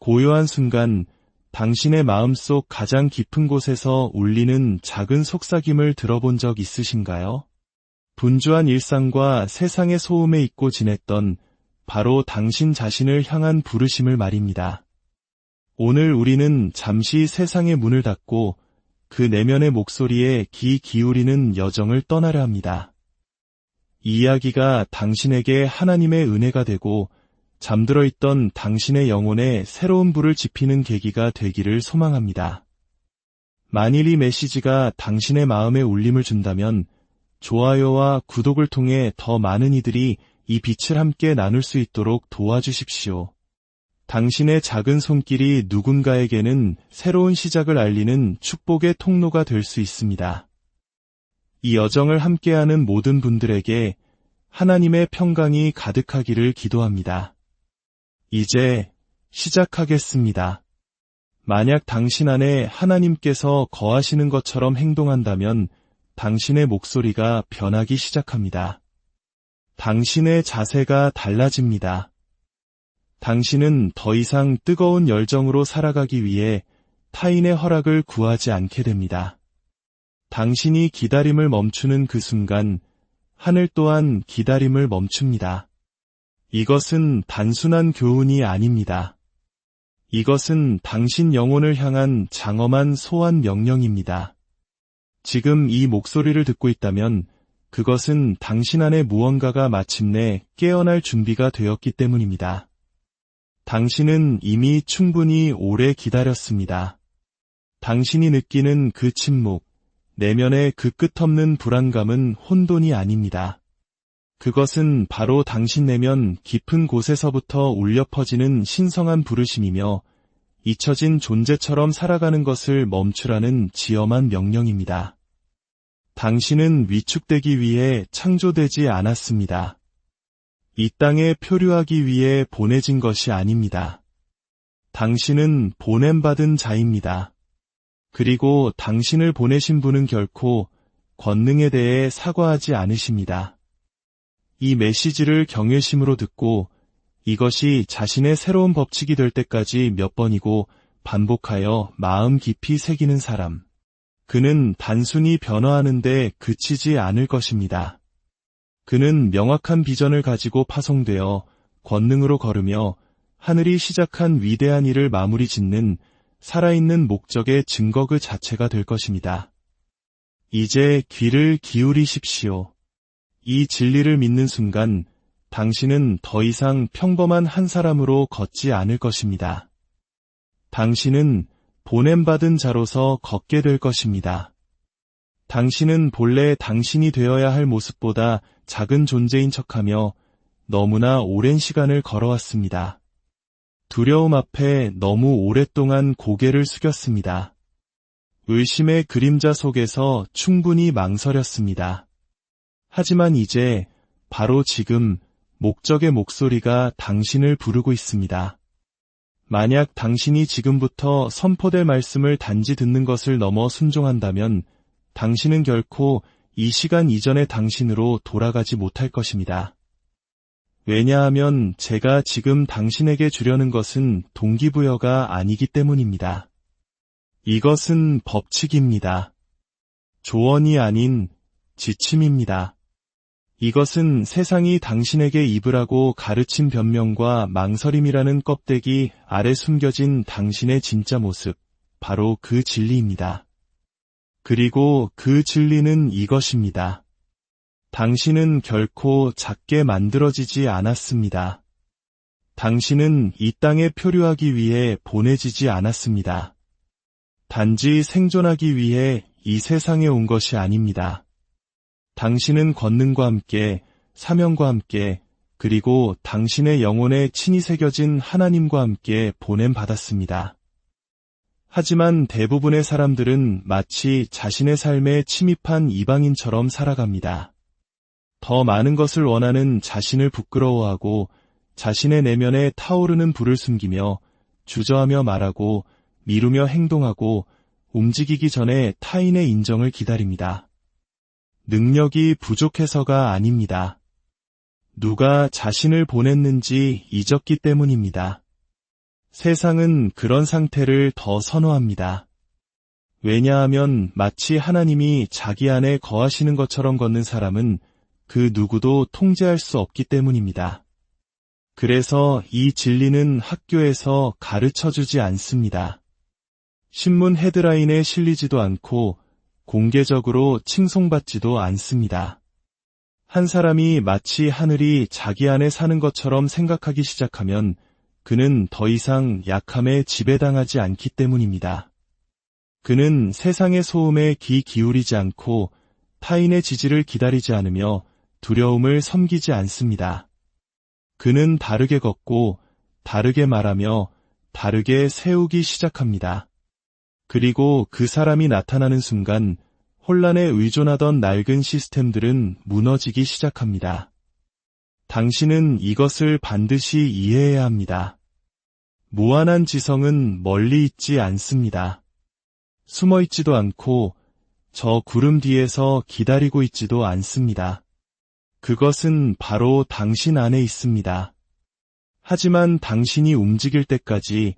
고요한 순간 당신의 마음속 가장 깊은 곳에서 울리는 작은 속삭임을 들어본 적 있으신가요? 분주한 일상과 세상의 소음에 잊고 지냈던 바로 당신 자신을 향한 부르심을 말입니다. 오늘 우리는 잠시 세상의 문을 닫고 그 내면의 목소리에 귀 기울이는 여정을 떠나려 합니다. 이 이야기가 당신에게 하나님의 은혜가 되고 잠들어 있던 당신의 영혼에 새로운 불을 지피는 계기가 되기를 소망합니다. 만일 이 메시지가 당신의 마음에 울림을 준다면 좋아요와 구독을 통해 더 많은 이들이 이 빛을 함께 나눌 수 있도록 도와주십시오. 당신의 작은 손길이 누군가에게는 새로운 시작을 알리는 축복의 통로가 될 수 있습니다. 이 여정을 함께하는 모든 분들에게 하나님의 평강이 가득하기를 기도합니다. 이제 시작하겠습니다. 만약 당신 안에 하나님께서 거하시는 것처럼 행동한다면 당신의 목소리가 변하기 시작합니다. 당신의 자세가 달라집니다. 당신은 더 이상 뜨거운 열정으로 살아가기 위해 타인의 허락을 구하지 않게 됩니다. 당신이 기다림을 멈추는 그 순간 하늘 또한 기다림을 멈춥니다. 이것은 단순한 교훈이 아닙니다. 이것은 당신 영혼을 향한 장엄한 소환 명령입니다. 지금 이 목소리를 듣고 있다면 그것은 당신 안에 무언가가 마침내 깨어날 준비가 되었기 때문입니다. 당신은 이미 충분히 오래 기다렸습니다. 당신이 느끼는 그 침묵, 내면의 그 끝없는 불안감은 혼돈이 아닙니다. 그것은 바로 당신 내면 깊은 곳에서부터 울려 퍼지는 신성한 부르심이며 잊혀진 존재처럼 살아가는 것을 멈추라는 지엄한 명령입니다. 당신은 위축되기 위해 창조되지 않았습니다. 이 땅에 표류하기 위해 보내진 것이 아닙니다. 당신은 보냄받은 자입니다. 그리고 당신을 보내신 분은 결코 권능에 대해 사과하지 않으십니다. 이 메시지를 경외심으로 듣고 이것이 자신의 새로운 법칙이 될 때까지 몇 번이고 반복하여 마음 깊이 새기는 사람. 그는 단순히 변화하는데 그치지 않을 것입니다. 그는 명확한 비전을 가지고 파송되어 권능으로 걸으며 하늘이 시작한 위대한 일을 마무리 짓는 살아있는 목적의 증거 그 자체가 될 것입니다. 이제 귀를 기울이십시오. 이 진리를 믿는 순간 당신은 더 이상 평범한 한 사람으로 걷지 않을 것입니다. 당신은 보냄받은 자로서 걷게 될 것입니다. 당신은 본래 당신이 되어야 할 모습보다 작은 존재인 척하며 너무나 오랜 시간을 걸어왔습니다. 두려움 앞에 너무 오랫동안 고개를 숙였습니다. 의심의 그림자 속에서 충분히 망설였습니다. 하지만 이제 바로 지금 목적의 목소리가 당신을 부르고 있습니다. 만약 당신이 지금부터 선포될 말씀을 단지 듣는 것을 넘어 순종한다면 당신은 결코 이 시간 이전의 당신으로 돌아가지 못할 것입니다. 왜냐하면 제가 지금 당신에게 주려는 것은 동기부여가 아니기 때문입니다. 이것은 법칙입니다. 조언이 아닌 지침입니다. 이것은 세상이 당신에게 입으라고 가르친 변명과 망설임이라는 껍데기 아래 숨겨진 당신의 진짜 모습, 바로 그 진리입니다. 그리고 그 진리는 이것입니다. 당신은 결코 작게 만들어지지 않았습니다. 당신은 이 땅에 표류하기 위해 보내지지 않았습니다. 단지 생존하기 위해 이 세상에 온 것이 아닙니다. 당신은 권능과 함께, 사명과 함께, 그리고 당신의 영혼에 친히 새겨진 하나님과 함께 보냄받았습니다. 하지만 대부분의 사람들은 마치 자신의 삶에 침입한 이방인처럼 살아갑니다. 더 많은 것을 원하는 자신을 부끄러워하고 자신의 내면에 타오르는 불을 숨기며 주저하며 말하고 미루며 행동하고 움직이기 전에 타인의 인정을 기다립니다. 능력이 부족해서가 아닙니다. 누가 자신을 보냈는지 잊었기 때문입니다. 세상은 그런 상태를 더 선호합니다. 왜냐하면 마치 하나님이 자기 안에 거하시는 것처럼 걷는 사람은 그 누구도 통제할 수 없기 때문입니다. 그래서 이 진리는 학교에서 가르쳐주지 않습니다. 신문 헤드라인에 실리지도 않고 공개적으로 칭송받지도 않습니다. 한 사람이 마치 하늘이 자기 안에 사는 것처럼 생각하기 시작하면 그는 더 이상 약함에 지배당하지 않기 때문입니다. 그는 세상의 소음에 귀 기울이지 않고 타인의 지지를 기다리지 않으며 두려움을 섬기지 않습니다. 그는 다르게 걷고 다르게 말하며 다르게 세우기 시작합니다. 그리고 그 사람이 나타나는 순간 혼란에 의존하던 낡은 시스템들은 무너지기 시작합니다. 당신은 이것을 반드시 이해해야 합니다. 무한한 지성은 멀리 있지 않습니다. 숨어 있지도 않고 저 구름 뒤에서 기다리고 있지도 않습니다. 그것은 바로 당신 안에 있습니다. 하지만 당신이 움직일 때까지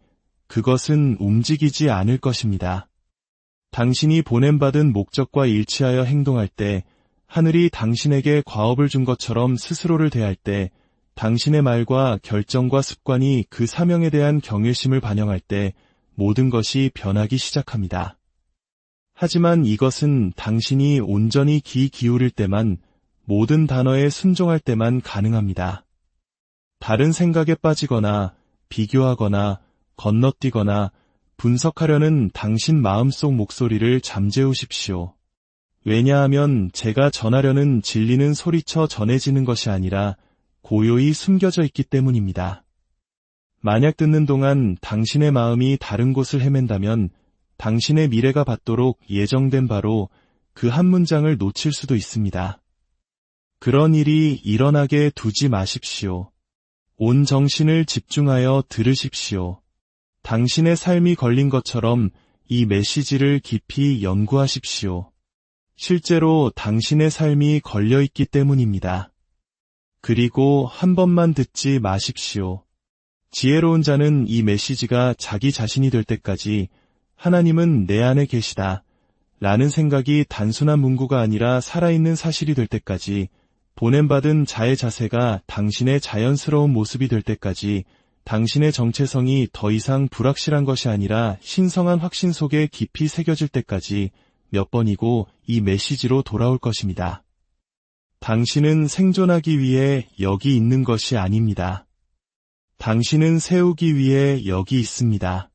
그것은 움직이지 않을 것입니다. 당신이 보냄받은 목적과 일치하여 행동할 때, 하늘이 당신에게 과업을 준 것처럼 스스로를 대할 때, 당신의 말과 결정과 습관이 그 사명에 대한 경외심을 반영할 때 모든 것이 변하기 시작합니다. 하지만 이것은 당신이 온전히 귀 기울일 때만, 모든 단어에 순종할 때만 가능합니다. 다른 생각에 빠지거나 비교하거나 건너뛰거나 분석하려는 당신 마음속 목소리를 잠재우십시오. 왜냐하면 제가 전하려는 진리는 소리쳐 전해지는 것이 아니라 고요히 숨겨져 있기 때문입니다. 만약 듣는 동안 당신의 마음이 다른 곳을 헤맨다면 당신의 미래가 받도록 예정된 바로 그 한 문장을 놓칠 수도 있습니다. 그런 일이 일어나게 두지 마십시오. 온 정신을 집중하여 들으십시오. 당신의 삶이 걸린 것처럼 이 메시지를 깊이 연구하십시오. 실제로 당신의 삶이 걸려있기 때문입니다. 그리고 한 번만 듣지 마십시오. 지혜로운 자는 이 메시지가 자기 자신이 될 때까지 하나님은 내 안에 계시다 라는 생각이 단순한 문구가 아니라 살아있는 사실이 될 때까지, 보냄받은 자의 자세가 당신의 자연스러운 모습이 될 때까지, 당신의 정체성이 더 이상 불확실한 것이 아니라 신성한 확신 속에 깊이 새겨질 때까지 몇 번이고 이 메시지로 돌아올 것입니다. 당신은 생존하기 위해 여기 있는 것이 아닙니다. 당신은 세우기 위해 여기 있습니다.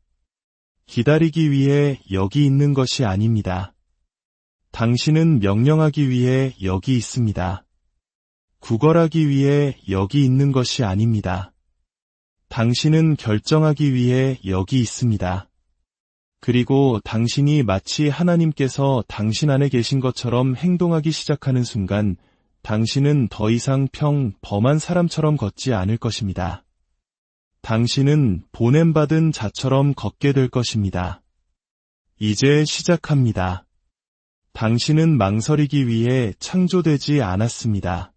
기다리기 위해 여기 있는 것이 아닙니다. 당신은 명령하기 위해 여기 있습니다. 구걸하기 위해 여기 있는 것이 아닙니다. 당신은 결정하기 위해 여기 있습니다. 그리고 당신이 마치 하나님께서 당신 안에 계신 것처럼 행동하기 시작하는 순간 당신은 더 이상 평범한 사람처럼 걷지 않을 것입니다. 당신은 보냄받은 자처럼 걷게 될 것입니다. 이제 시작합니다. 당신은 망설이기 위해 창조되지 않았습니다.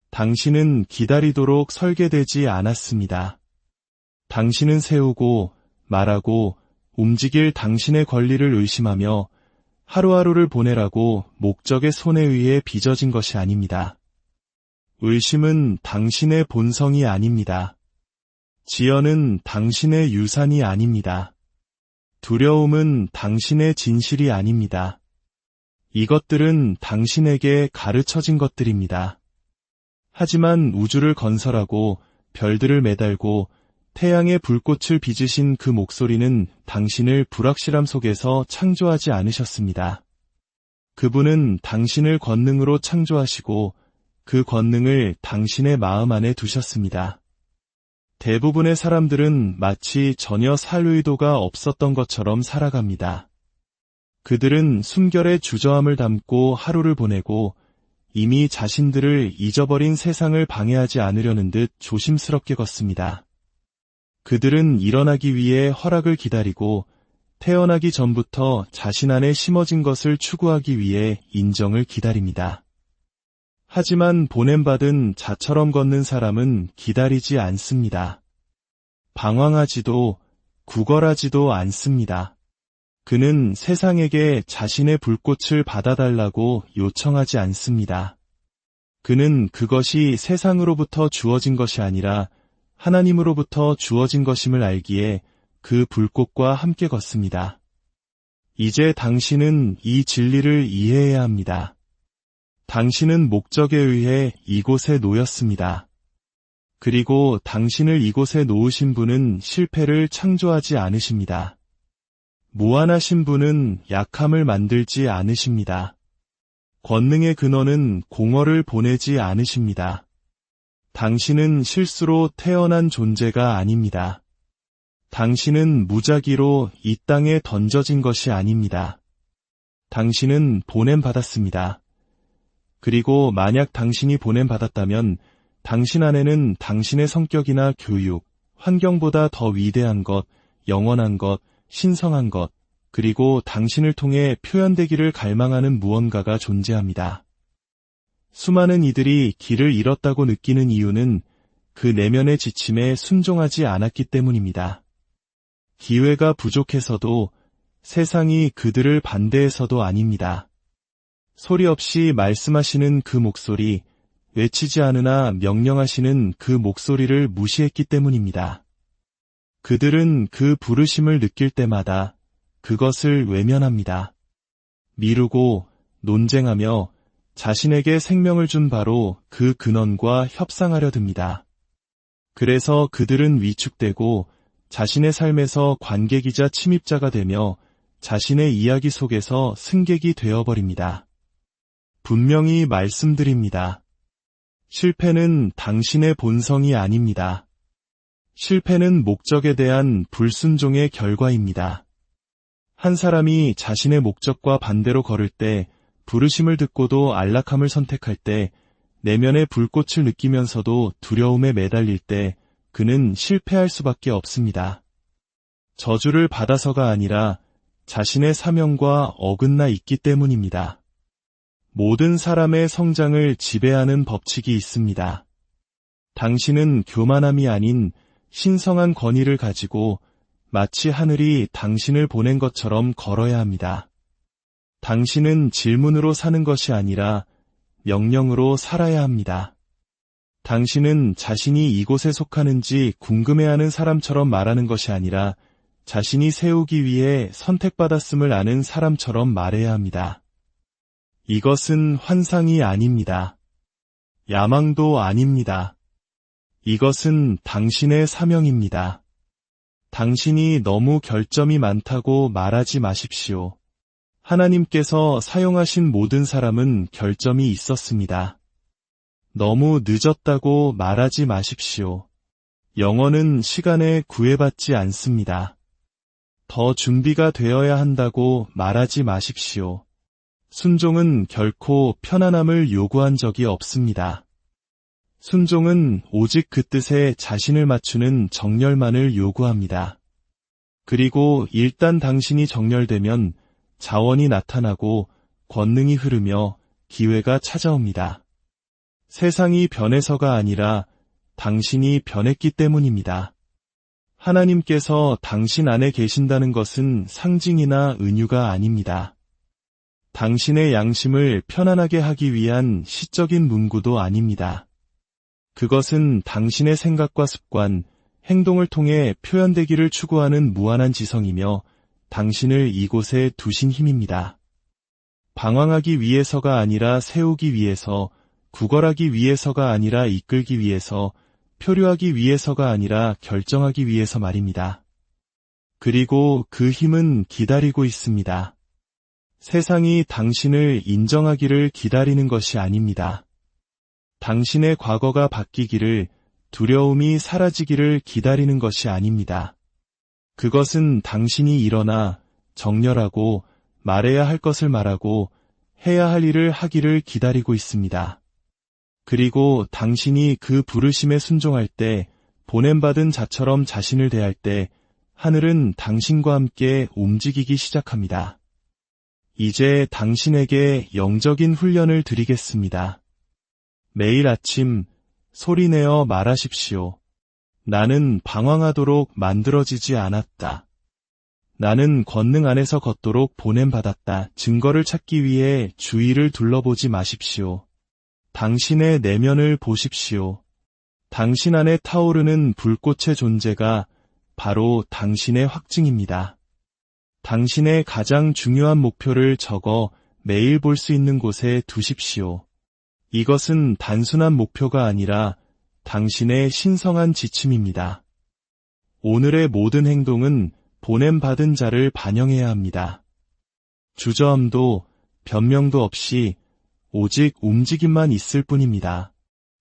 당신은 기다리도록 설계되지 않았습니다. 당신은 세우고 말하고 움직일 당신의 권리를 의심하며 하루하루를 보내라고 목적의 손에 의해 빚어진 것이 아닙니다. 의심은 당신의 본성이 아닙니다. 지연은 당신의 유산이 아닙니다. 두려움은 당신의 진실이 아닙니다. 이것들은 당신에게 가르쳐진 것들입니다. 하지만 우주를 건설하고 별들을 매달고 태양의 불꽃을 빚으신 그 목소리는 당신을 불확실함 속에서 창조하지 않으셨습니다. 그분은 당신을 권능으로 창조하시고 그 권능을 당신의 마음 안에 두셨습니다. 대부분의 사람들은 마치 전혀 살 의도가 없었던 것처럼 살아갑니다. 그들은 숨결에 주저함을 담고 하루를 보내고 이미 자신들을 잊어버린 세상을 방해하지 않으려는 듯 조심스럽게 걷습니다. 그들은 일어나기 위해 허락을 기다리고 태어나기 전부터 자신 안에 심어진 것을 추구하기 위해 인정을 기다립니다. 하지만 보냄받은 자처럼 걷는 사람은 기다리지 않습니다. 방황하지도 구걸하지도 않습니다. 그는 세상에게 자신의 불꽃을 받아달라고 요청하지 않습니다. 그는 그것이 세상으로부터 주어진 것이 아니라 하나님으로부터 주어진 것임을 알기에 그 불꽃과 함께 걷습니다. 이제 당신은 이 진리를 이해해야 합니다. 당신은 목적에 의해 이곳에 놓였습니다. 그리고 당신을 이곳에 놓으신 분은 실패를 창조하지 않으십니다. 무한하신 분은 약함을 만들지 않으십니다. 권능의 근원은 공허를 보내지 않으십니다. 당신은 실수로 태어난 존재가 아닙니다. 당신은 무작위로 이 땅에 던져진 것이 아닙니다. 당신은 보냄받았습니다. 그리고 만약 당신이 보냄받았다면 당신 안에는 당신의 성격이나 교육, 환경보다 더 위대한 것, 영원한 것, 신성한 것, 그리고 당신을 통해 표현되기를 갈망하는 무언가가 존재합니다. 수많은 이들이 길을 잃었다고 느끼는 이유는 그 내면의 지침에 순종하지 않았기 때문입니다. 기회가 부족해서도 세상이 그들을 반대해서도 아닙니다. 소리 없이 말씀하시는 그 목소리, 외치지 않으나 명령하시는 그 목소리를 무시했기 때문입니다. 그들은 그 부르심을 느낄 때마다 그것을 외면합니다. 미루고 논쟁하며 자신에게 생명을 준 바로 그 근원과 협상하려 듭니다. 그래서 그들은 위축되고 자신의 삶에서 관객이자 침입자가 되며 자신의 이야기 속에서 승객이 되어버립니다. 분명히 말씀드립니다. 실패는 당신의 본성이 아닙니다. 실패는 목적에 대한 불순종의 결과입니다. 한 사람이 자신의 목적과 반대로 걸을 때, 부르심을 듣고도 안락함을 선택할 때, 내면의 불꽃을 느끼면서도 두려움에 매달릴 때, 그는 실패할 수밖에 없습니다. 저주를 받아서가 아니라 자신의 사명과 어긋나 있기 때문입니다. 모든 사람의 성장을 지배하는 법칙이 있습니다. 당신은 교만함이 아닌 신성한 권위를 가지고 마치 하늘이 당신을 보낸 것처럼 걸어야 합니다. 당신은 질문으로 사는 것이 아니라 명령으로 살아야 합니다. 당신은 자신이 이곳에 속하는지 궁금해하는 사람처럼 말하는 것이 아니라 자신이 세우기 위해 선택받았음을 아는 사람처럼 말해야 합니다. 이것은 환상이 아닙니다. 야망도 아닙니다. 이것은 당신의 사명입니다. 당신이 너무 결점이 많다고 말하지 마십시오. 하나님께서 사용하신 모든 사람은 결점이 있었습니다. 너무 늦었다고 말하지 마십시오. 영혼은 시간에 구애받지 않습니다. 더 준비가 되어야 한다고 말하지 마십시오. 순종은 결코 편안함을 요구한 적이 없습니다. 순종은 오직 그 뜻에 자신을 맞추는 정열만을 요구합니다. 그리고 일단 당신이 정열되면 자원이 나타나고 권능이 흐르며 기회가 찾아옵니다. 세상이 변해서가 아니라 당신이 변했기 때문입니다. 하나님께서 당신 안에 계신다는 것은 상징이나 은유가 아닙니다. 당신의 양심을 편안하게 하기 위한 시적인 문구도 아닙니다. 그것은 당신의 생각과 습관, 행동을 통해 표현되기를 추구하는 무한한 지성이며 당신을 이곳에 두신 힘입니다. 방황하기 위해서가 아니라 세우기 위해서, 구걸하기 위해서가 아니라 이끌기 위해서, 표류하기 위해서가 아니라 결정하기 위해서 말입니다. 그리고 그 힘은 기다리고 있습니다. 세상이 당신을 인정하기를 기다리는 것이 아닙니다. 당신의 과거가 바뀌기를, 두려움이 사라지기를 기다리는 것이 아닙니다. 그것은 당신이 일어나 정렬하고 말해야 할 것을 말하고 해야 할 일을 하기를 기다리고 있습니다. 그리고 당신이 그 부르심에 순종할 때, 보냄받은 자처럼 자신을 대할 때, 하늘은 당신과 함께 움직이기 시작합니다. 이제 당신에게 영적인 훈련을 드리겠습니다. 매일 아침 소리내어 말하십시오. 나는 방황하도록 만들어지지 않았다. 나는 권능 안에서 걷도록 보냄받았다. 증거를 찾기 위해 주위를 둘러보지 마십시오. 당신의 내면을 보십시오. 당신 안에 타오르는 불꽃의 존재가 바로 당신의 확증입니다. 당신의 가장 중요한 목표를 적어 매일 볼 수 있는 곳에 두십시오. 이것은 단순한 목표가 아니라 당신의 신성한 지침입니다. 오늘의 모든 행동은 보냄받은 자를 반영해야 합니다. 주저함도 변명도 없이 오직 움직임만 있을 뿐입니다.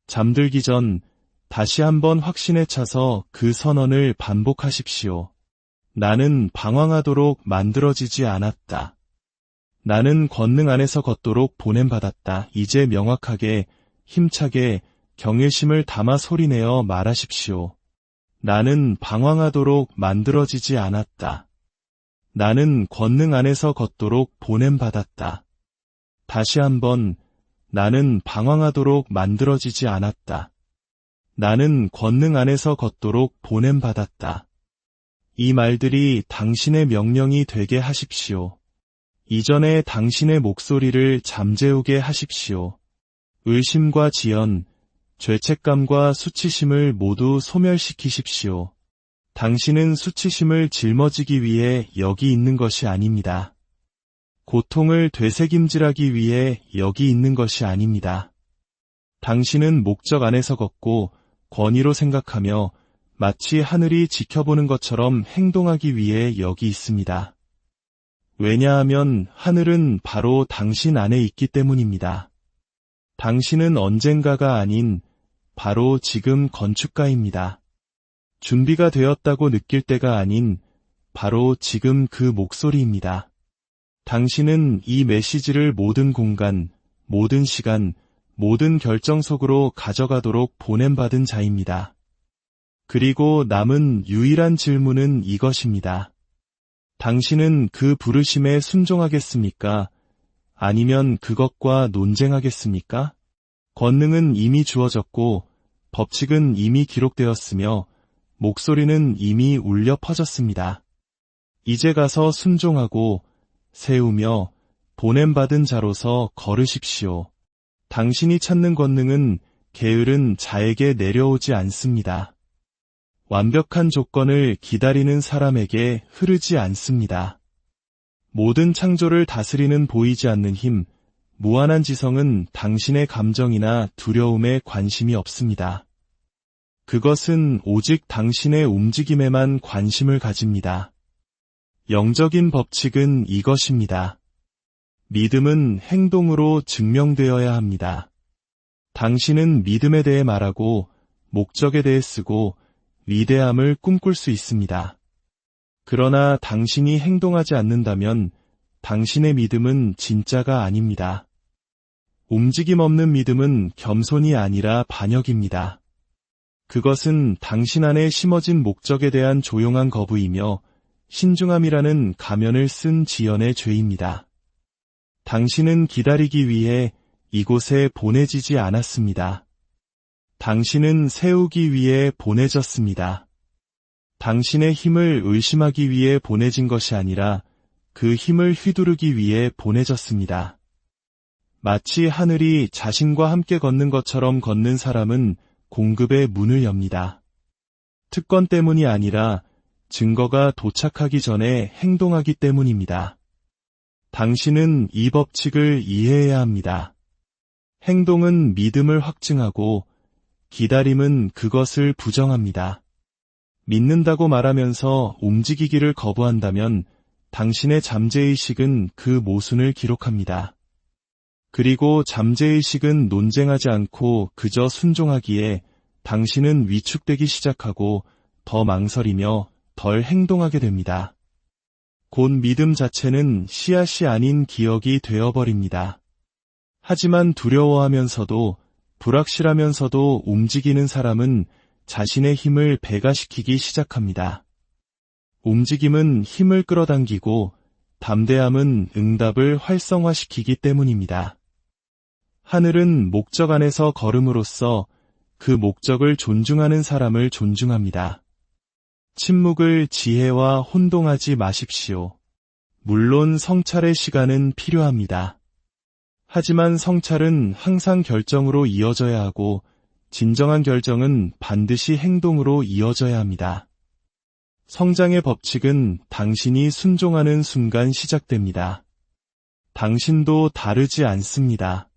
잠들기 전 다시 한번 확신에 차서 그 선언을 반복하십시오. 나는 방황하도록 만들어지지 않았다. 나는 권능 안에서 걷도록 보냄받았다. 이제 명확하게, 힘차게, 경외심을 담아 소리내어 말하십시오. 나는 방황하도록 만들어지지 않았다. 나는 권능 안에서 걷도록 보냄받았다. 다시 한번, 나는 방황하도록 만들어지지 않았다. 나는 권능 안에서 걷도록 보냄받았다. 이 말들이 당신의 명령이 되게 하십시오. 이전에 당신의 목소리를 잠재우게 하십시오. 의심과 지연, 죄책감과 수치심을 모두 소멸시키십시오. 당신은 수치심을 짊어지기 위해 여기 있는 것이 아닙니다. 고통을 되새김질하기 위해 여기 있는 것이 아닙니다. 당신은 목적 안에서 걷고 권위로 생각하며 마치 하늘이 지켜보는 것처럼 행동하기 위해 여기 있습니다. 왜냐하면 하늘은 바로 당신 안에 있기 때문입니다. 당신은 언젠가가 아닌 바로 지금 건축가입니다. 준비가 되었다고 느낄 때가 아닌 바로 지금 그 목소리입니다. 당신은 이 메시지를 모든 공간, 모든 시간, 모든 결정 속으로 가져가도록 보냄받은 자입니다. 그리고 남은 유일한 질문은 이것입니다. 당신은 그 부르심에 순종하겠습니까? 아니면 그것과 논쟁하겠습니까? 권능은 이미 주어졌고 법칙은 이미 기록되었으며 목소리는 이미 울려 퍼졌습니다. 이제 가서 순종하고 세우며 보냄받은 자로서 걸으십시오. 당신이 찾는 권능은 게으른 자에게 내려오지 않습니다. 완벽한 조건을 기다리는 사람에게 흐르지 않습니다. 모든 창조를 다스리는 보이지 않는 힘, 무한한 지성은 당신의 감정이나 두려움에 관심이 없습니다. 그것은 오직 당신의 움직임에만 관심을 가집니다. 영적인 법칙은 이것입니다. 믿음은 행동으로 증명되어야 합니다. 당신은 믿음에 대해 말하고 목적에 대해 쓰고 위대함을 꿈꿀 수 있습니다. 그러나 당신이 행동하지 않는다면 당신의 믿음은 진짜가 아닙니다. 움직임 없는 믿음은 겸손이 아니라 반역입니다. 그것은 당신 안에 심어진 목적에 대한 조용한 거부이며 신중함이라는 가면을 쓴 지연의 죄입니다. 당신은 기다리기 위해 이곳에 보내지지 않았습니다. 당신은 세우기 위해 보내졌습니다. 당신의 힘을 의심하기 위해 보내진 것이 아니라 그 힘을 휘두르기 위해 보내졌습니다. 마치 하늘이 자신과 함께 걷는 것처럼 걷는 사람은 공급의 문을 엽니다. 특권 때문이 아니라 증거가 도착하기 전에 행동하기 때문입니다. 당신은 이 법칙을 이해해야 합니다. 행동은 믿음을 확증하고 기다림은 그것을 부정합니다. 믿는다고 말하면서 움직이기를 거부한다면 당신의 잠재의식은 그 모순을 기록합니다. 그리고 잠재의식은 논쟁하지 않고 그저 순종하기에 당신은 위축되기 시작하고 더 망설이며 덜 행동하게 됩니다. 곧 믿음 자체는 씨앗이 아닌 기억이 되어버립니다. 하지만 두려워하면서도 불확실하면서도 움직이는 사람은 자신의 힘을 배가시키기 시작합니다. 움직임은 힘을 끌어당기고 담대함은 응답을 활성화시키기 때문입니다. 하늘은 목적 안에서 걸음으로써 그 목적을 존중하는 사람을 존중합니다. 침묵을 지혜와 혼동하지 마십시오. 물론 성찰의 시간은 필요합니다. 하지만 성찰은 항상 결정으로 이어져야 하고 진정한 결정은 반드시 행동으로 이어져야 합니다. 성장의 법칙은 당신이 순종하는 순간 시작됩니다. 당신도 다르지 않습니다.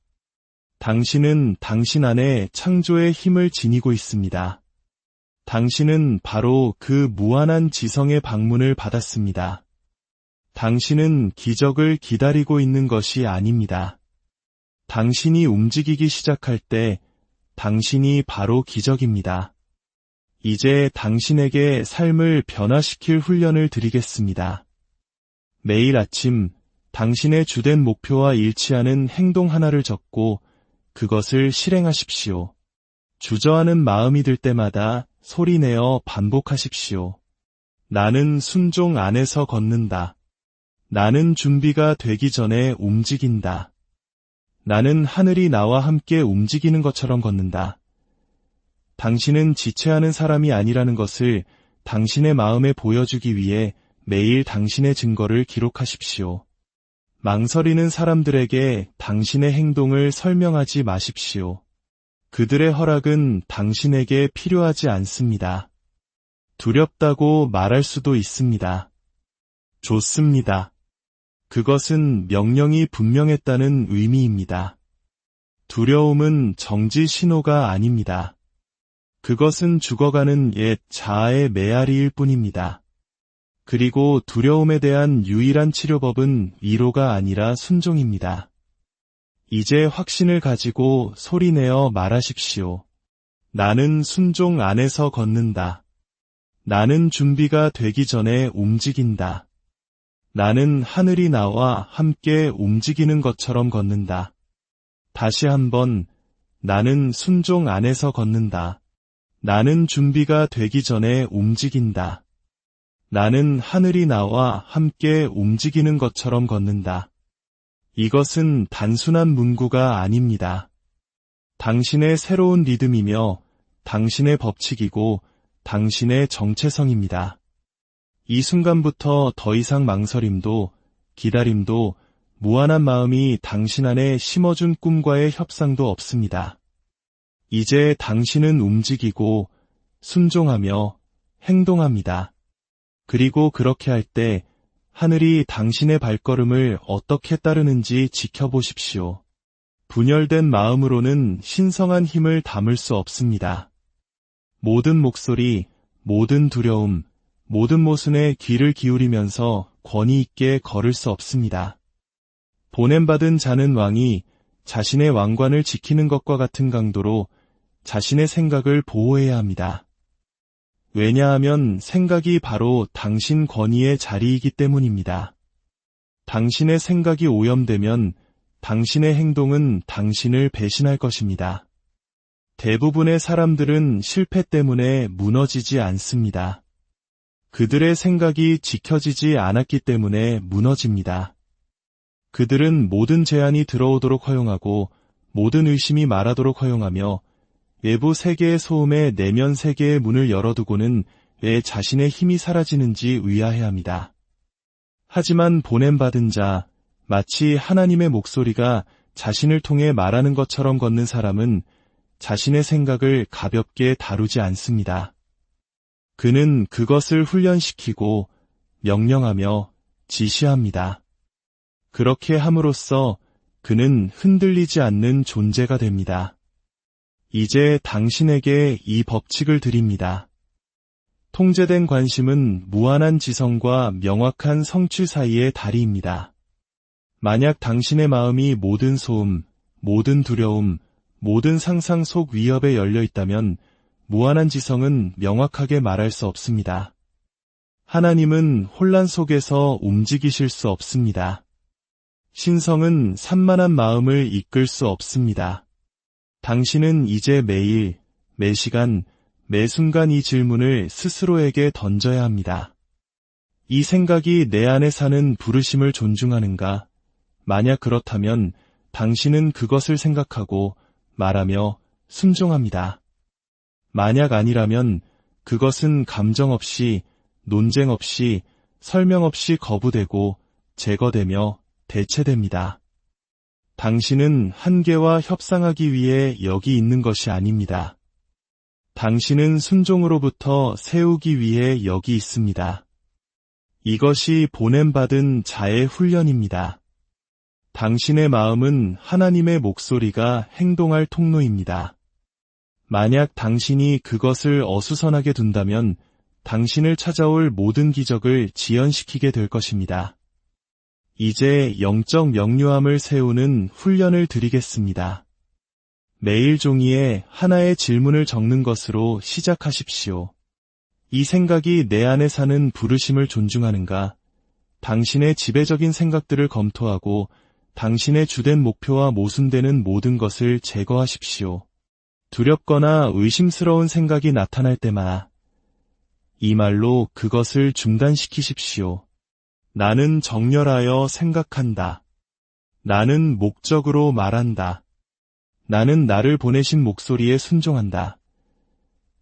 당신은 당신 안에 창조의 힘을 지니고 있습니다. 당신은 바로 그 무한한 지성의 방문을 받았습니다. 당신은 기적을 기다리고 있는 것이 아닙니다. 당신이 움직이기 시작할 때 당신이 바로 기적입니다. 이제 당신에게 삶을 변화시킬 훈련을 드리겠습니다. 매일 아침 당신의 주된 목표와 일치하는 행동 하나를 적고 그것을 실행하십시오. 주저하는 마음이 들 때마다 소리내어 반복하십시오. 나는 순종 안에서 걷는다. 나는 준비가 되기 전에 움직인다. 나는 하늘이 나와 함께 움직이는 것처럼 걷는다. 당신은 지체하는 사람이 아니라는 것을 당신의 마음에 보여주기 위해 매일 당신의 증거를 기록하십시오. 망설이는 사람들에게 당신의 행동을 설명하지 마십시오. 그들의 허락은 당신에게 필요하지 않습니다. 두렵다고 말할 수도 있습니다. 좋습니다. 그것은 명령이 분명했다는 의미입니다. 두려움은 정지 신호가 아닙니다. 그것은 죽어가는 옛 자아의 메아리일 뿐입니다. 그리고 두려움에 대한 유일한 치료법은 위로가 아니라 순종입니다. 이제 확신을 가지고 소리내어 말하십시오. 나는 순종 안에서 걷는다. 나는 준비가 되기 전에 움직인다. 나는 하늘이 나와 함께 움직이는 것처럼 걷는다. 다시 한번, 나는 순종 안에서 걷는다. 나는 준비가 되기 전에 움직인다. 나는 하늘이 나와 함께 움직이는 것처럼 걷는다. 이것은 단순한 문구가 아닙니다. 당신의 새로운 리듬이며 당신의 법칙이고 당신의 정체성입니다. 이 순간부터 더 이상 망설임도 기다림도 무한한 마음이 당신 안에 심어준 꿈과의 협상도 없습니다. 이제 당신은 움직이고 순종하며 행동합니다. 그리고 그렇게 할 때 하늘이 당신의 발걸음을 어떻게 따르는지 지켜보십시오. 분열된 마음으로는 신성한 힘을 담을 수 없습니다. 모든 목소리, 모든 두려움, 모든 모순에 귀를 기울이면서 권위 있게 걸을 수 없습니다. 보냄받은 자는 왕이 자신의 왕관을 지키는 것과 같은 강도로 자신의 생각을 보호해야 합니다. 왜냐하면 생각이 바로 당신 권위의 자리이기 때문입니다. 당신의 생각이 오염되면 당신의 행동은 당신을 배신할 것입니다. 대부분의 사람들은 실패 때문에 무너지지 않습니다. 그들의 생각이 지켜지지 않았기 때문에 무너집니다. 그들은 모든 제안이 들어오도록 허용하고 모든 의심이 말하도록 허용하며 외부 세계의 소음에 내면 세계의 문을 열어두고는 왜 자신의 힘이 사라지는지 의아해합니다. 하지만 보냄받은 자, 마치 하나님의 목소리가 자신을 통해 말하는 것처럼 걷는 사람은 자신의 생각을 가볍게 다루지 않습니다. 그는 그것을 훈련시키고 명령하며 지시합니다. 그렇게 함으로써 그는 흔들리지 않는 존재가 됩니다. 이제 당신에게 이 법칙을 드립니다. 통제된 관심은 무한한 지성과 명확한 성취 사이의 다리입니다. 만약 당신의 마음이 모든 소음, 모든 두려움, 모든 상상 속 위협에 열려 있다면 무한한 지성은 명확하게 말할 수 없습니다. 하나님은 혼란 속에서 움직이실 수 없습니다. 신성은 산만한 마음을 이끌 수 없습니다. 당신은 이제 매일, 매 시간, 매 순간 이 질문을 스스로에게 던져야 합니다. 이 생각이 내 안에 사는 부르심을 존중하는가? 만약 그렇다면 당신은 그것을 생각하고 말하며 순종합니다. 만약 아니라면 그것은 감정 없이, 논쟁 없이, 설명 없이 거부되고 제거되며 대체됩니다. 당신은 한계와 협상하기 위해 여기 있는 것이 아닙니다. 당신은 순종으로부터 세우기 위해 여기 있습니다. 이것이 보냄받은 자의 훈련입니다. 당신의 마음은 하나님의 목소리가 행동할 통로입니다. 만약 당신이 그것을 어수선하게 둔다면 당신을 찾아올 모든 기적을 지연시키게 될 것입니다. 이제 영적 명료함을 세우는 훈련을 드리겠습니다. 매일 종이에 하나의 질문을 적는 것으로 시작하십시오. 이 생각이 내 안에 사는 부르심을 존중하는가? 당신의 지배적인 생각들을 검토하고 당신의 주된 목표와 모순되는 모든 것을 제거하십시오. 두렵거나 의심스러운 생각이 나타날 때마다 이 말로 그것을 중단시키십시오. 나는 정렬하여 생각한다. 나는 목적으로 말한다. 나는 나를 보내신 목소리에 순종한다.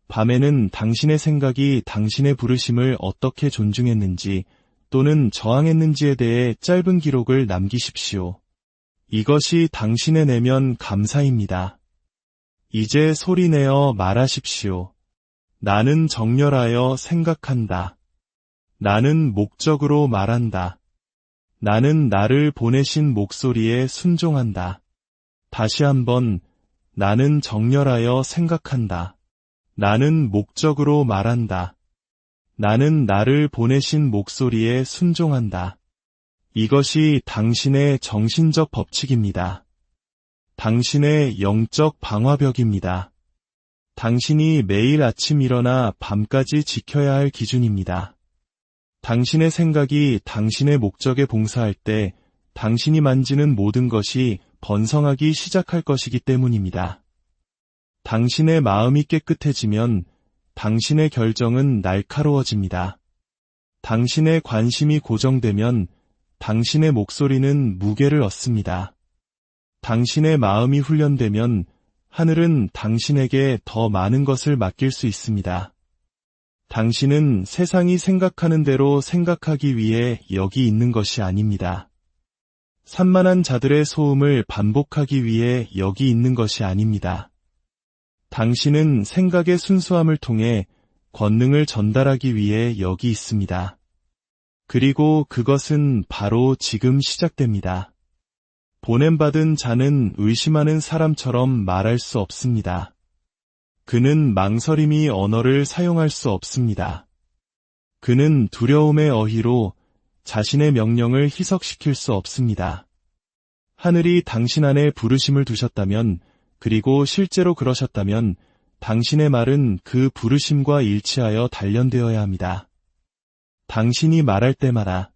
밤에는 당신의 생각이 당신의 부르심을 어떻게 존중했는지 또는 저항했는지에 대해 짧은 기록을 남기십시오. 이것이 당신의 내면 감사입니다. 이제 소리내어 말하십시오. 나는 정렬하여 생각한다. 나는 목적으로 말한다. 나는 나를 보내신 목소리에 순종한다. 다시 한번, 나는 정렬하여 생각한다. 나는 목적으로 말한다. 나는 나를 보내신 목소리에 순종한다. 이것이 당신의 정신적 법칙입니다. 당신의 영적 방화벽입니다. 당신이 매일 아침 일어나 밤까지 지켜야 할 기준입니다. 당신의 생각이 당신의 목적에 봉사할 때 당신이 만지는 모든 것이 번성하기 시작할 것이기 때문입니다. 당신의 마음이 깨끗해지면 당신의 결정은 날카로워집니다. 당신의 관심이 고정되면 당신의 목소리는 무게를 얻습니다. 당신의 마음이 훈련되면 하늘은 당신에게 더 많은 것을 맡길 수 있습니다. 당신은 세상이 생각하는 대로 생각하기 위해 여기 있는 것이 아닙니다. 산만한 자들의 소음을 반복하기 위해 여기 있는 것이 아닙니다. 당신은 생각의 순수함을 통해 권능을 전달하기 위해 여기 있습니다. 그리고 그것은 바로 지금 시작됩니다. 보냄받은 자는 의심하는 사람처럼 말할 수 없습니다. 그는 망설임이 언어를 사용할 수 없습니다. 그는 두려움의 어휘로 자신의 명령을 희석시킬 수 없습니다. 하늘이 당신 안에 부르심을 두셨다면, 그리고 실제로 그러셨다면 당신의 말은 그 부르심과 일치하여 단련되어야 합니다. 당신이 말할 때마다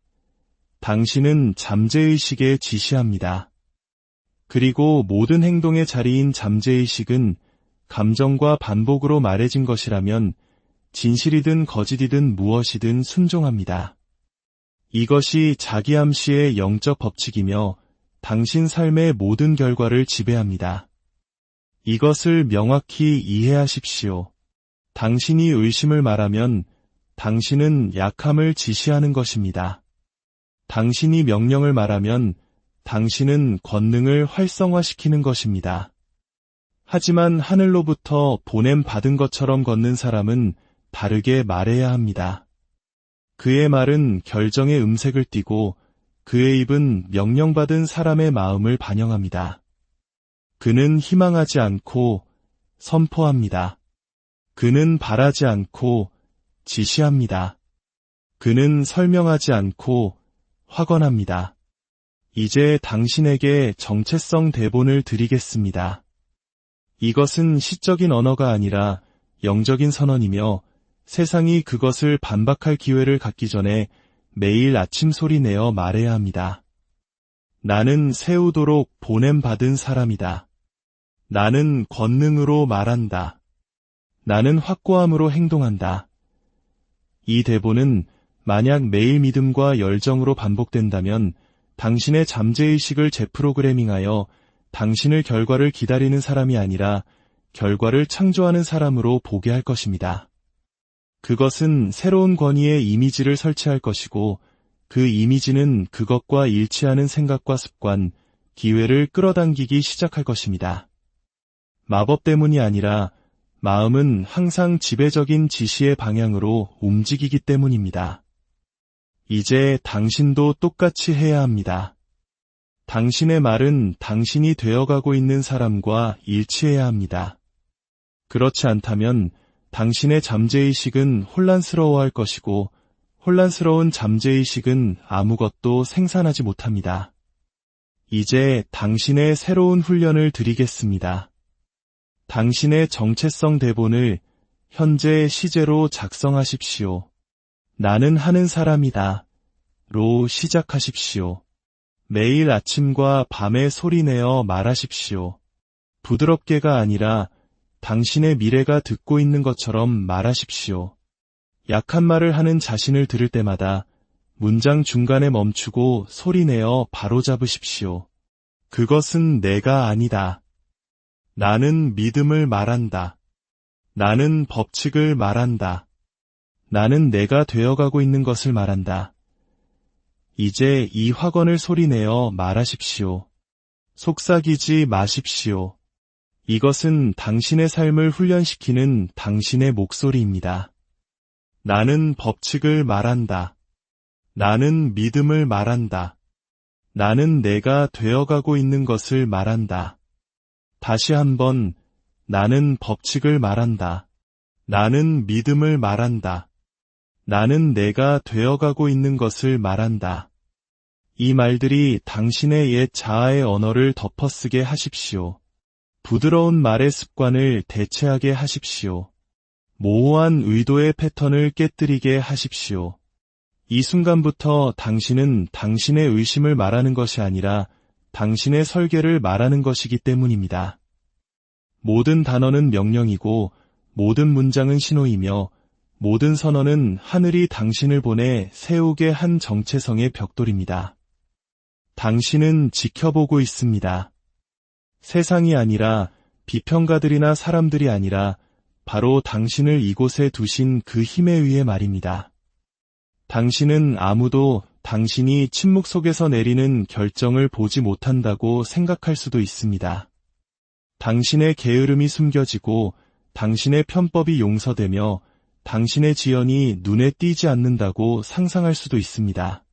당신은 잠재의식에 지시합니다. 그리고 모든 행동의 자리인 잠재의식은 감정과 반복으로 말해진 것이라면 진실이든 거짓이든 무엇이든 순종합니다. 이것이 자기암시의 영적 법칙이며 당신 삶의 모든 결과를 지배합니다. 이것을 명확히 이해하십시오. 당신이 의심을 말하면 당신은 약함을 지시하는 것입니다. 당신이 명령을 말하면 당신은 권능을 활성화시키는 것입니다. 하지만 하늘로부터 보냄 받은 것처럼 걷는 사람은 다르게 말해야 합니다. 그의 말은 결정의 음색을 띠고 그의 입은 명령받은 사람의 마음을 반영합니다. 그는 희망하지 않고 선포합니다. 그는 바라지 않고 지시합니다. 그는 설명하지 않고 확언합니다. 이제 당신에게 정체성 대본을 드리겠습니다. 이것은 시적인 언어가 아니라 영적인 선언이며 세상이 그것을 반박할 기회를 갖기 전에 매일 아침 소리 내어 말해야 합니다. 나는 세우도록 보냄받은 사람이다. 나는 권능으로 말한다. 나는 확고함으로 행동한다. 이 대본은 만약 매일 믿음과 열정으로 반복된다면 당신의 잠재의식을 재프로그래밍하여 당신을 결과를 기다리는 사람이 아니라 결과를 창조하는 사람으로 보게 할 것입니다. 그것은 새로운 권위의 이미지를 설치할 것이고 그 이미지는 그것과 일치하는 생각과 습관, 기회를 끌어당기기 시작할 것입니다. 마법 때문이 아니라 마음은 항상 지배적인 지시의 방향으로 움직이기 때문입니다. 이제 당신도 똑같이 해야 합니다. 당신의 말은 당신이 되어가고 있는 사람과 일치해야 합니다. 그렇지 않다면 당신의 잠재의식은 혼란스러워할 것이고 혼란스러운 잠재의식은 아무것도 생산하지 못합니다. 이제 당신의 새로운 훈련을 드리겠습니다. 당신의 정체성 대본을 현재 시제로 작성하십시오. 나는 하는 사람이다. 로 시작하십시오. 매일 아침과 밤에 소리내어 말하십시오. 부드럽게가 아니라 당신의 미래가 듣고 있는 것처럼 말하십시오. 약한 말을 하는 자신을 들을 때마다 문장 중간에 멈추고 소리내어 바로잡으십시오. 그것은 내가 아니다. 나는 믿음을 말한다. 나는 법칙을 말한다. 나는 내가 되어가고 있는 것을 말한다. 이제 이 확언을 소리내어 말하십시오. 속삭이지 마십시오. 이것은 당신의 삶을 훈련시키는 당신의 목소리입니다. 나는 법칙을 말한다. 나는 믿음을 말한다. 나는 내가 되어가고 있는 것을 말한다. 다시 한번, 나는 법칙을 말한다. 나는 믿음을 말한다. 나는 내가 되어가고 있는 것을 말한다. 이 말들이 당신의 옛 자아의 언어를 덮어쓰게 하십시오. 부드러운 말의 습관을 대체하게 하십시오. 모호한 의도의 패턴을 깨뜨리게 하십시오. 이 순간부터 당신은 당신의 의심을 말하는 것이 아니라 당신의 설계를 말하는 것이기 때문입니다. 모든 단어는 명령이고 모든 문장은 신호이며 모든 선언은 하늘이 당신을 보내 세우게 한 정체성의 벽돌입니다. 당신은 지켜보고 있습니다. 세상이 아니라 비평가들이나 사람들이 아니라 바로 당신을 이곳에 두신 그 힘에 의해 말입니다. 당신은 아무도 당신이 침묵 속에서 내리는 결정을 보지 못한다고 생각할 수도 있습니다. 당신의 게으름이 숨겨지고 당신의 편법이 용서되며 당신의 지연이 눈에 띄지 않는다고 상상할 수도 있습니다.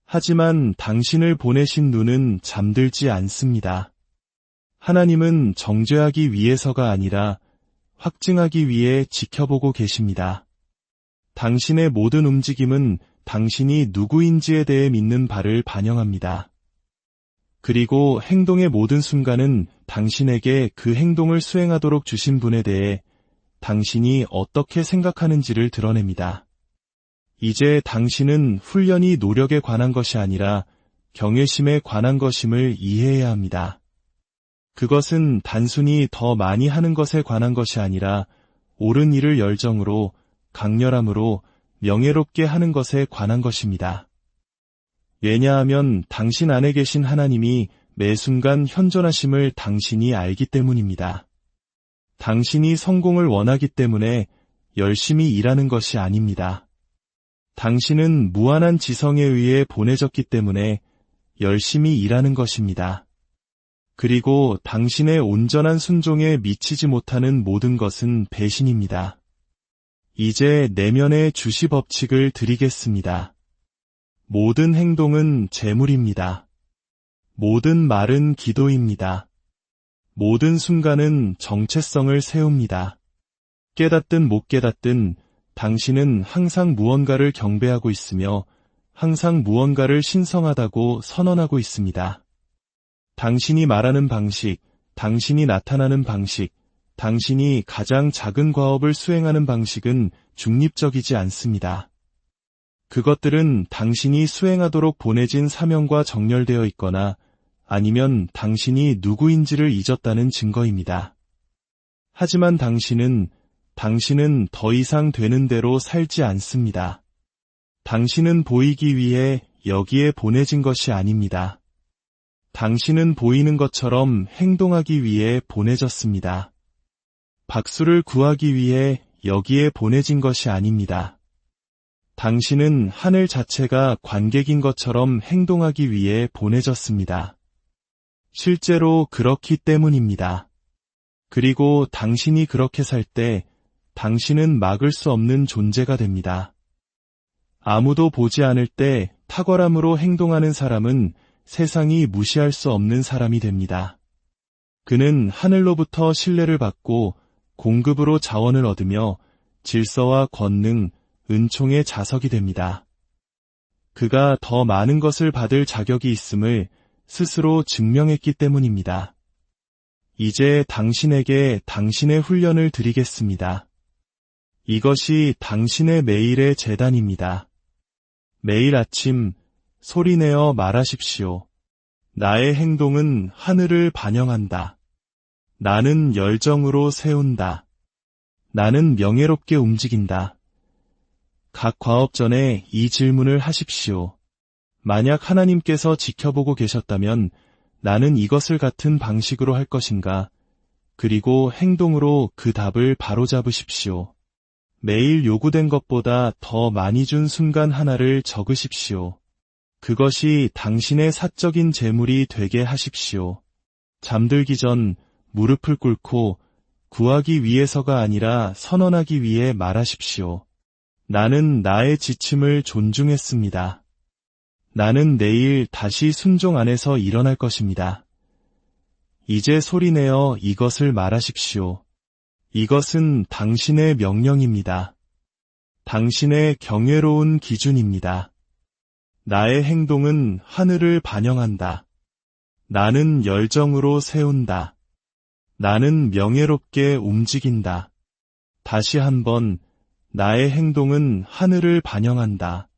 하지만 당신을 보내신 눈은 잠들지 않습니다. 하나님은 정죄하기 위해서가 아니라 확증하기 위해 지켜보고 계십니다. 당신의 모든 움직임은 당신이 누구인지에 대해 믿는 바를 반영합니다. 그리고 행동의 모든 순간은 당신에게 그 행동을 수행하도록 주신 분에 대해 당신이 어떻게 생각하는지를 드러냅니다. 이제 당신은 훈련이 노력에 관한 것이 아니라 경외심에 관한 것임을 이해해야 합니다. 그것은 단순히 더 많이 하는 것에 관한 것이 아니라 옳은 일을 열정으로, 강렬함으로, 명예롭게 하는 것에 관한 것입니다. 왜냐하면 당신 안에 계신 하나님이 매 순간 현존하심을 당신이 알기 때문입니다. 당신이 성공을 원하기 때문에 열심히 일하는 것이 아닙니다. 당신은 무한한 지성에 의해 보내졌기 때문에 열심히 일하는 것입니다. 그리고 당신의 온전한 순종에 미치지 못하는 모든 것은 배신입니다. 이제 내면의 주시 법칙을 드리겠습니다. 모든 행동은 재물입니다. 모든 말은 기도입니다. 모든 순간은 정체성을 세웁니다. 깨닫든 못 깨닫든 당신은 항상 무언가를 경배하고 있으며 항상 무언가를 신성하다고 선언하고 있습니다. 당신이 말하는 방식, 당신이 나타나는 방식, 당신이 가장 작은 과업을 수행하는 방식은 중립적이지 않습니다. 그것들은 당신이 수행하도록 보내진 사명과 정렬되어 있거나 아니면 당신이 누구인지를 잊었다는 증거입니다. 하지만 당신은 더 이상 되는 대로 살지 않습니다. 당신은 보이기 위해 여기에 보내진 것이 아닙니다. 당신은 보이는 것처럼 행동하기 위해 보내졌습니다. 박수를 구하기 위해 여기에 보내진 것이 아닙니다. 당신은 하늘 자체가 관객인 것처럼 행동하기 위해 보내졌습니다. 실제로 그렇기 때문입니다. 그리고 당신이 그렇게 살 때 당신은 막을 수 없는 존재가 됩니다. 아무도 보지 않을 때 탁월함으로 행동하는 사람은 세상이 무시할 수 없는 사람이 됩니다. 그는 하늘로부터 신뢰를 받고 공급으로 자원을 얻으며 질서와 권능, 은총의 자석이 됩니다. 그가 더 많은 것을 받을 자격이 있음을 스스로 증명했기 때문입니다. 이제 당신에게 당신의 훈련을 드리겠습니다. 이것이 당신의 매일의 제단입니다. 매일 아침 소리내어 말하십시오. 나의 행동은 하늘을 반영한다. 나는 열정으로 세운다. 나는 명예롭게 움직인다. 각 과업 전에 이 질문을 하십시오. 만약 하나님께서 지켜보고 계셨다면 나는 이것을 같은 방식으로 할 것인가? 그리고 행동으로 그 답을 바로잡으십시오. 매일 요구된 것보다 더 많이 준 순간 하나를 적으십시오. 그것이 당신의 사적인 재물이 되게 하십시오. 잠들기 전 무릎을 꿇고 구하기 위해서가 아니라 선언하기 위해 말하십시오. 나는 나의 지침을 존중했습니다. 나는 내일 다시 순종 안에서 일어날 것입니다. 이제 소리내어 이것을 말하십시오. 이것은 당신의 명령입니다. 당신의 경외로운 기준입니다. 나의 행동은 하늘을 반영한다. 나는 열정으로 세운다. 나는 명예롭게 움직인다. 다시 한번, 나의 행동은 하늘을 반영한다.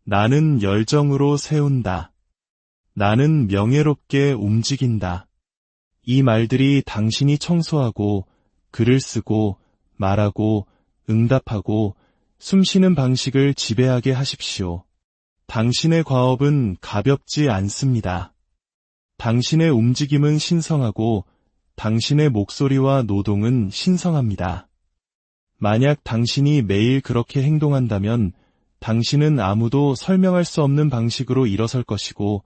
나는 열정으로 세운다. 나는 명예롭게 움직인다. 이 말들이 당신이 청소하고 글을 쓰고 말하고 응답하고 숨쉬는 방식을 지배하게 하십시오. 당신의 과업은 가볍지 않습니다. 당신의 움직임은 신성하고 당신의 목소리와 노동은 신성합니다. 만약 당신이 매일 그렇게 행동한다면 당신은 아무도 설명할 수 없는 방식으로 일어설 것이고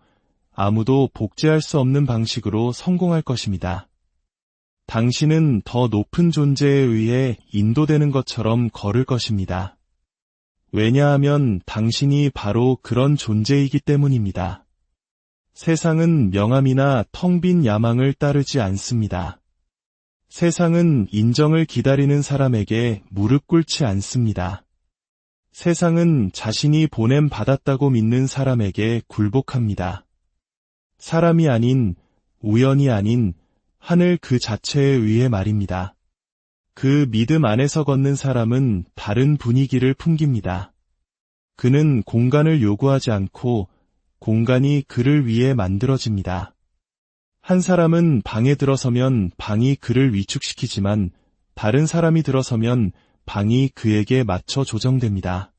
아무도 복제할 수 없는 방식으로 성공할 것입니다. 당신은 더 높은 존재에 의해 인도되는 것처럼 걸을 것입니다. 왜냐하면 당신이 바로 그런 존재이기 때문입니다. 세상은 명함이나 텅 빈 야망을 따르지 않습니다. 세상은 인정을 기다리는 사람에게 무릎 꿇지 않습니다. 세상은 자신이 보냄 받았다고 믿는 사람에게 굴복합니다. 사람이 아닌, 우연이 아닌 하늘 그 자체에 의해 말입니다. 그 믿음 안에서 걷는 사람은 다른 분위기를 풍깁니다. 그는 공간을 요구하지 않고 공간이 그를 위해 만들어집니다. 한 사람은 방에 들어서면 방이 그를 위축시키지만 다른 사람이 들어서면 방이 그에게 맞춰 조정됩니다.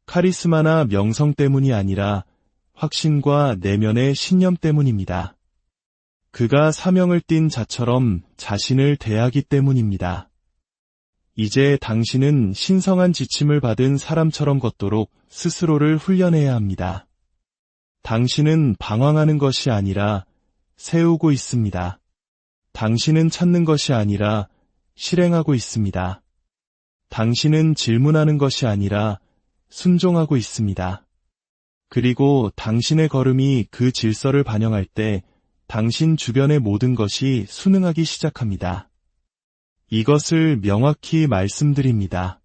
카리스마나 명성 때문이 아니라 확신과 내면의 신념 때문입니다. 그가 사명을 띤 자처럼 자신을 대하기 때문입니다. 이제 당신은 신성한 지침을 받은 사람처럼 걷도록 스스로를 훈련해야 합니다. 당신은 방황하는 것이 아니라 세우고 있습니다. 당신은 찾는 것이 아니라 실행하고 있습니다. 당신은 질문하는 것이 아니라 순종하고 있습니다. 그리고 당신의 걸음이 그 질서를 반영할 때 당신 주변의 모든 것이 순응하기 시작합니다. 이것을 명확히 말씀드립니다.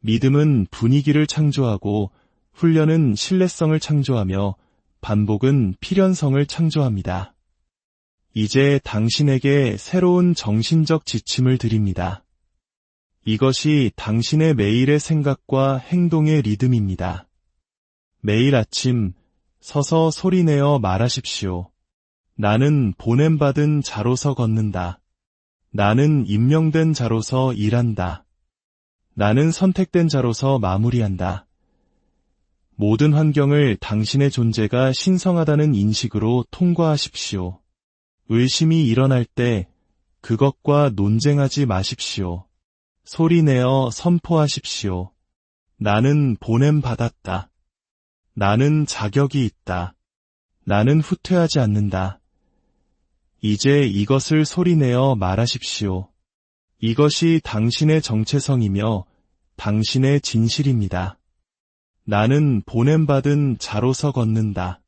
믿음은 분위기를 창조하고 훈련은 신뢰성을 창조하며 반복은 필연성을 창조합니다. 이제 당신에게 새로운 정신적 지침을 드립니다. 이것이 당신의 매일의 생각과 행동의 리듬입니다. 매일 아침 서서 소리내어 말하십시오. 나는 보냄받은 자로서 걷는다. 나는 임명된 자로서 일한다. 나는 선택된 자로서 마무리한다. 모든 환경을 당신의 존재가 신성하다는 인식으로 통과하십시오. 의심이 일어날 때 그것과 논쟁하지 마십시오. 소리내어 선포하십시오. 나는 보냄받았다. 나는 자격이 있다. 나는 후퇴하지 않는다. 이제 이것을 소리내어 말하십시오. 이것이 당신의 정체성이며 당신의 진실입니다. 나는 보냄받은 자로서 걷는다.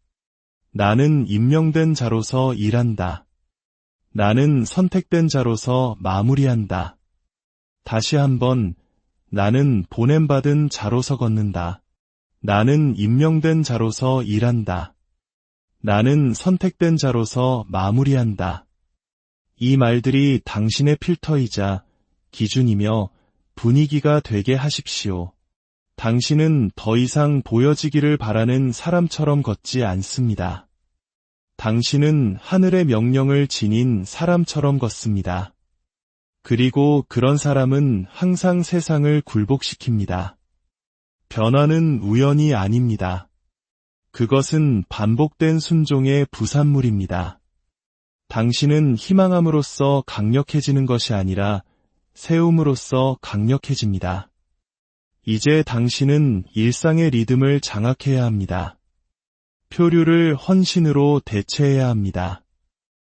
나는 임명된 자로서 일한다. 나는 선택된 자로서 마무리한다. 다시 한번, 나는 보냄받은 자로서 걷는다. 나는 임명된 자로서 일한다. 나는 선택된 자로서 마무리한다. 이 말들이 당신의 필터이자 기준이며 분위기가 되게 하십시오. 당신은 더 이상 보여지기를 바라는 사람처럼 걷지 않습니다. 당신은 하늘의 명령을 지닌 사람처럼 걷습니다. 그리고 그런 사람은 항상 세상을 굴복시킵니다. 변화는 우연이 아닙니다. 그것은 반복된 순종의 부산물입니다. 당신은 희망함으로써 강력해지는 것이 아니라 세움으로써 강력해집니다. 이제 당신은 일상의 리듬을 장악해야 합니다. 표류를 헌신으로 대체해야 합니다.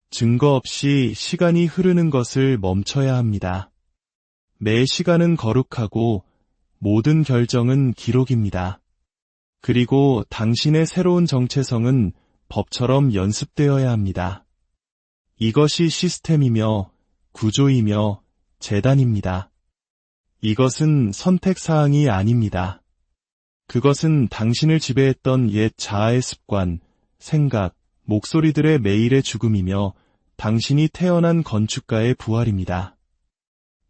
증거 없이 시간이 흐르는 것을 멈춰야 합니다. 매 시간은 거룩하고 모든 결정은 기록입니다. 그리고 당신의 새로운 정체성은 법처럼 연습되어야 합니다. 이것이 시스템이며 구조이며 재단입니다. 이것은 선택사항이 아닙니다. 그것은 당신을 지배했던 옛 자아의 습관, 생각, 목소리들의 매일의 죽음이며 당신이 태어난 건축가의 부활입니다.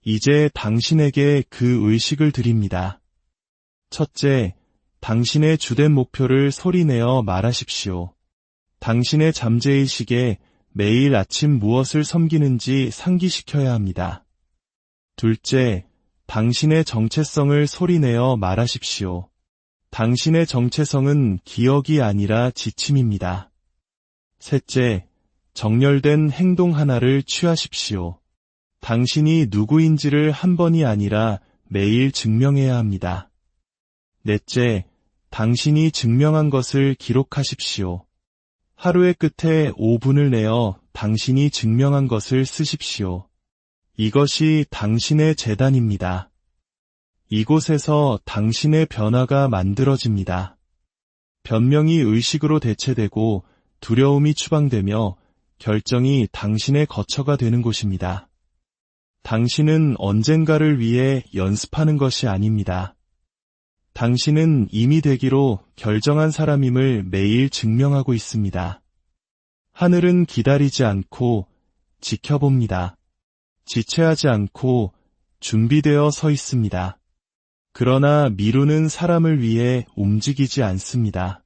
이제 당신에게 그 의식을 드립니다. 첫째, 당신의 주된 목표를 소리내어 말하십시오. 당신의 잠재의식에 매일 아침 무엇을 섬기는지 상기시켜야 합니다. 둘째, 당신의 정체성을 소리내어 말하십시오. 당신의 정체성은 기억이 아니라 지침입니다. 셋째, 정렬된 행동 하나를 취하십시오. 당신이 누구인지를 한 번이 아니라 매일 증명해야 합니다. 넷째, 당신이 증명한 것을 기록하십시오. 하루의 끝에 5분을 내어 당신이 증명한 것을 쓰십시오. 이것이 당신의 재단입니다. 이곳에서 당신의 변화가 만들어집니다. 변명이 의식으로 대체되고 두려움이 추방되며 결정이 당신의 거처가 되는 곳입니다. 당신은 언젠가를 위해 연습하는 것이 아닙니다. 당신은 이미 되기로 결정한 사람임을 매일 증명하고 있습니다. 하늘은 기다리지 않고 지켜봅니다. 지체하지 않고 준비되어 서 있습니다. 그러나 미루는 사람을 위해 움직이지 않습니다.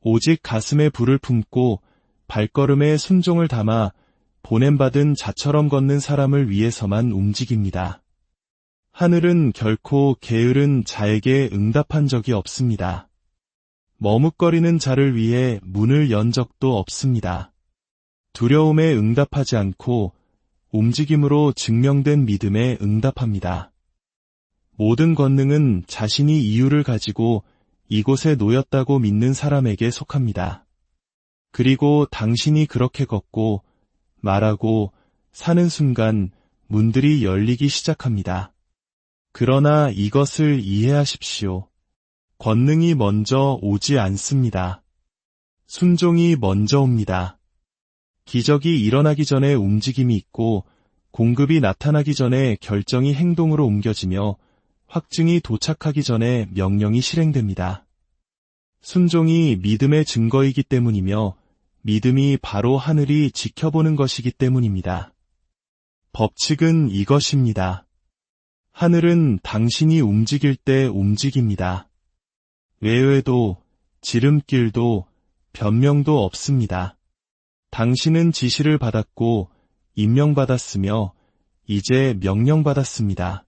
오직 가슴에 불을 품고 발걸음에 순종을 담아 보냄받은 자처럼 걷는 사람을 위해서만 움직입니다. 하늘은 결코 게으른 자에게 응답한 적이 없습니다. 머뭇거리는 자를 위해 문을 연 적도 없습니다. 두려움에 응답하지 않고 움직임으로 증명된 믿음에 응답합니다. 모든 권능은 자신이 이유를 가지고 이곳에 놓였다고 믿는 사람에게 속합니다. 그리고 당신이 그렇게 걷고 말하고 사는 순간 문들이 열리기 시작합니다. 그러나 이것을 이해하십시오. 권능이 먼저 오지 않습니다. 순종이 먼저 옵니다. 기적이 일어나기 전에 움직임이 있고 공급이 나타나기 전에 결정이 행동으로 옮겨지며 확증이 도착하기 전에 명령이 실행됩니다. 순종이 믿음의 증거이기 때문이며 믿음이 바로 하늘이 지켜보는 것이기 때문입니다. 법칙은 이것입니다. 하늘은 당신이 움직일 때 움직입니다. 외회도, 지름길도, 변명도 없습니다. 당신은 지시를 받았고 임명받았으며 이제 명령받았습니다.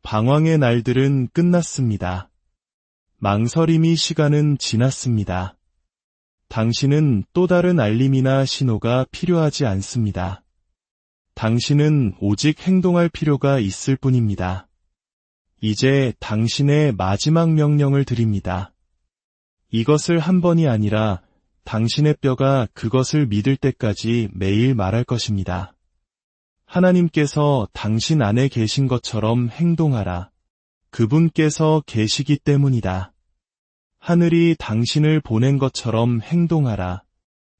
방황의 날들은 끝났습니다. 망설임이 시간은 지났습니다. 당신은 또 다른 알림이나 신호가 필요하지 않습니다. 당신은 오직 행동할 필요가 있을 뿐입니다. 이제 당신의 마지막 명령을 드립니다. 이것을 한 번이 아니라 당신의 뼈가 그것을 믿을 때까지 매일 말할 것입니다. 하나님께서 당신 안에 계신 것처럼 행동하라. 그분께서 계시기 때문이다. 하늘이 당신을 보낸 것처럼 행동하라.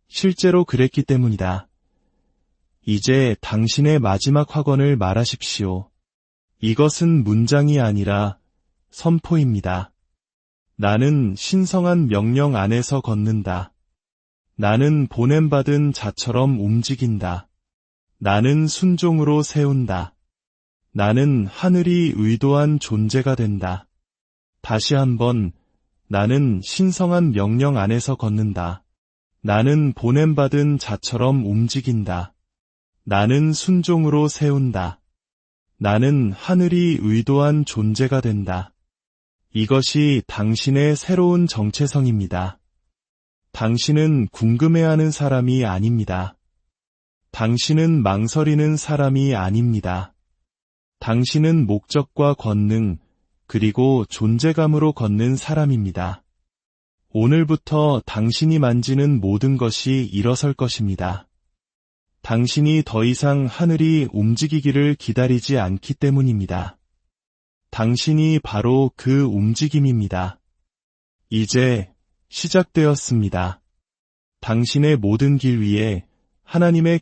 실제로 그랬기 때문이다. 이제 당신의 마지막 확언을 말하십시오. 이것은 문장이 아니라 선포입니다. 나는 신성한 명령 안에서 걷는다. 나는 보냄받은 자처럼 움직인다. 나는 순종으로 세운다. 나는 하늘이 의도한 존재가 된다. 다시 한번, 나는 신성한 명령 안에서 걷는다. 나는 보냄받은 자처럼 움직인다. 나는 순종으로 세운다. 나는 하늘이 의도한 존재가 된다. 이것이 당신의 새로운 정체성입니다. 당신은 궁금해하는 사람이 아닙니다. 당신은 망설이는 사람이 아닙니다. 당신은 목적과 권능, 그리고 존재감으로 걷는 사람입니다. 오늘부터 당신이 만지는 모든 것이 일어설 것입니다. 당신이 더 이상 하늘이 움직이기를 기다리지 않기 때문입니다. 당신이 바로 그 움직임입니다. 이제 시작되었습니다. 당신의 모든 길 위에 하나님의